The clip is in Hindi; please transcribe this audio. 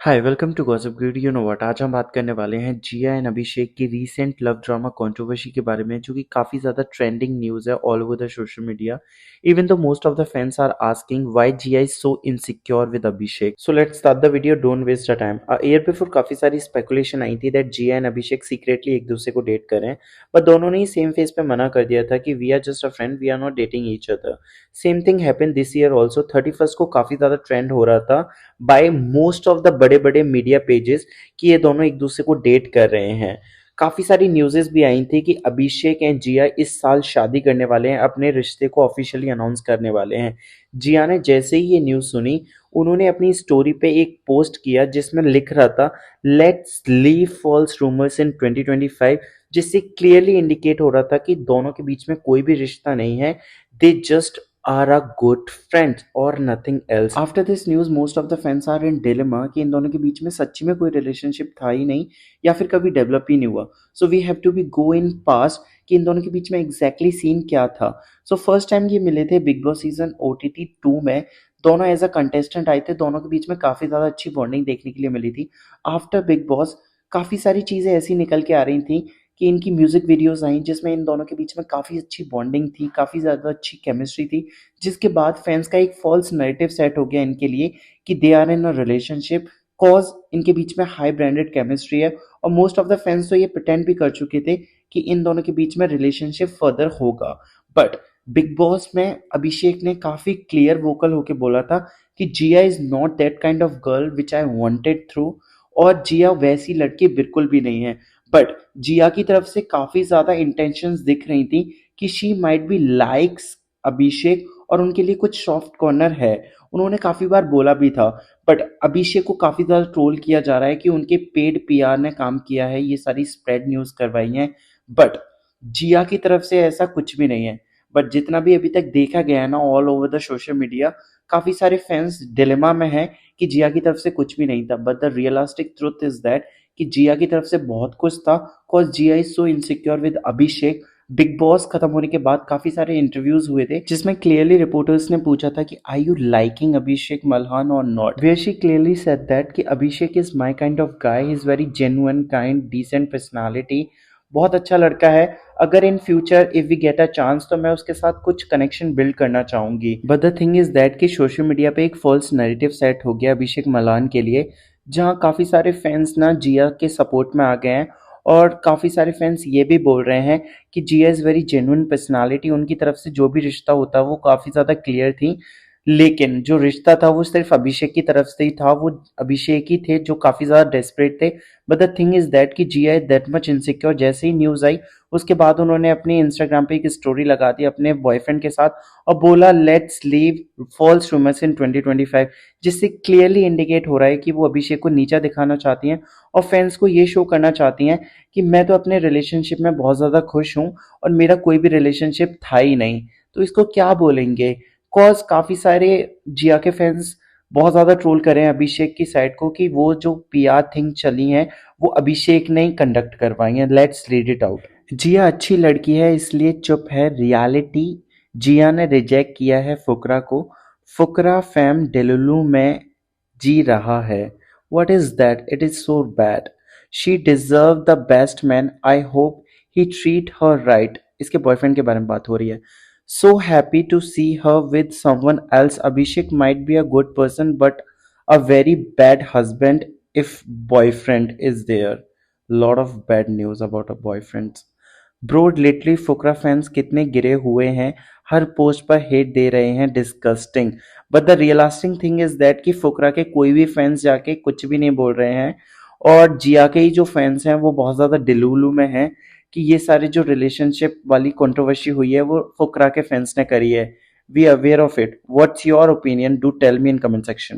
Hi welcome to gossip good. You know what, आज हम बात करने वाले हैं जिया एंड अभिषेक की रीसेंट लव ड्रामा कंट्रोवर्सी के बारे में, जो कि काफी ज्यादा ट्रेंडिंग न्यूज है all over the social media. Even though most of the fans are asking why Jiya is so insecure with Abhishek. So let's start the video, don't waste the time. Year before काफी सारी स्पेकुलेशन आई थी that Jiya and Abhishek secretly एक दूसरे को डेट कर रहे हैं, बट दोनों ने ही सेम फेस पे मना कर दिया था कि we are just a friend, we are not dating each other. Same thing happened this year also. 31st को काफी ज्यादा ट्रेंड हो रहा था बाय मोस्ट ऑफ द बड़े बड़े मीडिया पेजेस कि ये दोनों एक दूसरे को डेट कर रहे हैं। काफी सारी न्यूज़ेस भी आई थी कि अभिषेक एंड जिया इस साल शादी करने वाले हैं, अपने रिश्ते को ऑफिशियली अनाउंस करने वाले हैं। जिया ने जैसे ही ये न्यूज़ सुनी, उन्होंने अपनी स्टोरी पे एक पोस्ट किया जिसमें लिख रहा था लेट्स लीव फॉल्स रूमर्स इन 2025, जिससे क्लियरली इंडिकेट हो रहा था कि दोनों के बीच में कोई भी रिश्ता नहीं है। They just are a good friends or nothing else. After this news, most of the fans are in dilemma कि इन दोनों के बीच में सच्ची में कोई रिलेशनशिप था ही नहीं या फिर कभी डेवलप ही नहीं हुआ। So we have to be go in past कि इन दोनों के बीच में एग्जैक्टली सीन क्या था। सो फर्स्ट टाइम ये मिले थे बिग बॉस सीजन OTT 2 में। दोनों एज अ कंटेस्टेंट आए थे, दोनों के बीच में काफी ज्यादा अच्छी बॉन्डिंग देखने के लिए मिली थी। आफ्टर बिग बॉस काफी सारी चीजें ऐसी निकल के आ रही थी कि इनकी म्यूजिक वीडियोस आई जिसमें इन दोनों के बीच में काफ़ी अच्छी बॉन्डिंग थी, काफ़ी ज़्यादा अच्छी केमिस्ट्री थी, जिसके बाद फैंस का एक फॉल्स नैरेटिव सेट हो गया इनके लिए कि they are in a relationship, cause इनके बीच में हाई ब्रांडेड केमिस्ट्री है। और मोस्ट ऑफ द फैंस तो ये प्रिटेंड भी कर चुके थे कि इन दोनों के बीच में रिलेशनशिप फर्दर होगा। बट बिग बॉस में अभिषेक ने काफ़ी क्लियर वोकल होके बोला था कि Jiya is not that kind of girl which I wanted through, और जिया वैसी लड़की बिल्कुल भी नहीं है। बट जिया की तरफ से काफी ज्यादा इंटेंशंस दिख रही थी कि शी माइट बी लाइक्स अभिषेक और उनके लिए कुछ सॉफ्ट कॉर्नर है। उन्होंने काफी बार बोला भी था। बट अभिषेक को काफी ज्यादा ट्रोल किया जा रहा है कि उनके पेड PR ने काम किया है, ये सारी स्प्रेड न्यूज करवाई है। बट जिया की तरफ से ऐसा कुछ भी नहीं है। बट जितना भी अभी तक देखा गया है ना all over the social media, काफी सारे फैंस डिलेमा में है कि जिया की तरफ से कुछ भी नहीं था। But the realistic truth is that कि जिया की तरफ से बहुत कुछ था, cause Jiya is so insecure with Abhishek. Bigg Boss खत्म होने के बाद काफी सारे इंटरव्यूज हुए थे जिसमें क्लियरली रिपोर्टर्स ने पूछा था कि I you liking Abhishek Malhan or not, where she clearly said that कि Abhishek is my kind of guy, he is very genuine, kind, decent personality, बहुत अच्छा लड़का है। अगर in future if we get a chance तो मैं उसके साथ कुछ कनेक्शन बिल्ड करना चाहूंगी। But the thing is that कि सोशल मीडिया पे एक फॉल्स नैरेटिव सेट हो गया अभिषेक मल्हान के लिए, जहाँ काफ़ी सारे फैंस ना जिया के सपोर्ट में आ गए हैं। और काफ़ी सारे फैंस ये भी बोल रहे हैं कि Jiya is very genuine personality, उनकी तरफ से जो भी रिश्ता होता है वो काफ़ी ज़्यादा क्लियर थी। लेकिन जो रिश्ता था वो सिर्फ अभिषेक की तरफ से ही था, वो अभिषेक ही थे जो काफ़ी ज़्यादा डेस्परेट थे। But the thing is that कि जिया इज दैट मच इनसिक्योर। जैसे ही न्यूज़ आई उसके बाद उन्होंने अपनी इंस्टाग्राम पे एक स्टोरी लगा दी अपने बॉयफ्रेंड के साथ और बोला लेट्स लीव फॉल्स रूमर्स इन 2025, जिससे क्लियरली इंडिकेट हो रहा है कि वो अभिषेक को नीचा दिखाना चाहती हैं और फैंस को ये शो करना चाहती हैं कि मैं तो अपने रिलेशनशिप में बहुत ज़्यादा खुश हूँ और मेरा कोई भी रिलेशनशिप था ही नहीं। तो इसको क्या बोलेंगे? कॉज काफ़ी सारे जिया के फैंस बहुत ज़्यादा ट्रोल कर रहे हैं अभिषेक की साइड को कि वो जो PR थिंग चली हैं वो अभिषेक ने ही कंडक्ट करवाई हैं। Let's read it out. Jiya अच्छी लड़की है इसलिए चुप है, रियलिटी जिया ने रिजेक्ट किया है फुकरा को, फुकरा फैम डेलुलू में जी रहा है। What is that? It is so bad. She deserve the best man, I hope he treat her right. इसके बॉयफ्रेंड के बारे में बात हो रही है। So happy to see her with someone else. Abhishek might be a good person, but a very bad husband if boyfriend is there. Lot of bad news about a boyfriend. Bro, literally फुकरा फैंस कितने गिरे हुए हैं, हर पोस्ट पर हेट दे रहे हैं, disgusting. But the realistic thing is that कि फुकरा के कोई भी फैंस जाके कुछ भी नहीं बोल रहे हैं और जिया के ही जो फैंस हैं वो बहुत ज़्यादा डिलूलू में हैं कि ये सारी जो रिलेशनशिप वाली कंट्रोवर्सी हुई है वो फुकरा के फैंस ने करी है। We aware of it. What's your opinion? Do tell me in comment section.